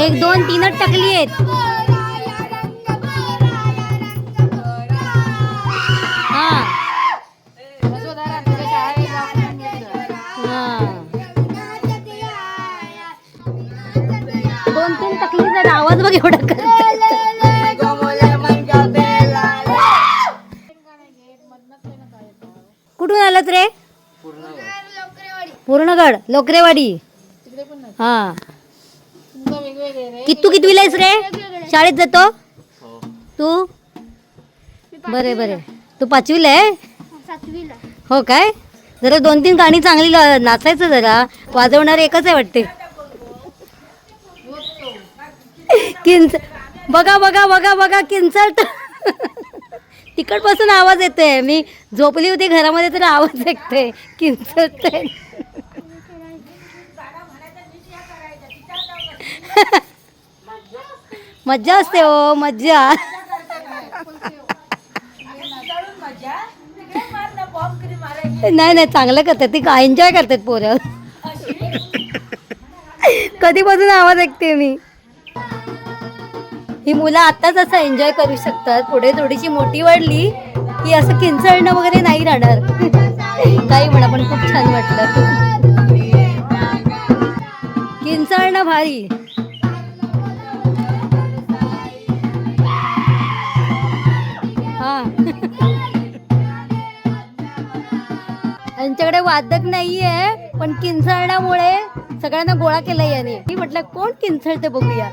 एक दोन तीनच टाकली आहेत. हा दोन तीन टाकली तर आवाज बघ एवढा कुठून आलात रे? पूर्णगड लोकरेवाडी. हा तू कितवीला आहेस रे? शाळेत जातो तू? बरे बरे. तू पाचवीला आहे? हो काय? जरा दोन तीन गाणी चांगली नाचायचं जरा. वाजवणार एकच आहे वाटते. किंच बघा बघा बघा बघा किंचट तिकडपासून आवाज येतोय. मी झोपली होती घरामध्ये तर आवाज ऐकते किंचट. मज्जा असते हो मज्जा. नाही नाही चांगलं करतात ती एन्जॉय करतात पोरं. कधीपासून आवाज ऐकते मी. ही मुलं आताच असं एन्जॉय करू शकतात. पुढे थोडीशी मोठी वाढली की असं किंचळणं वगैरे नाही राहणार. काही म्हणा पण खूप छान वाटलं. किंचळणं भारी. हा यांच्याकडे वादक नाहीये पण किंचळण्यामुळे सगळ्यांना गोळा केला याने. मी म्हटलं कोण किंचळते बघूया.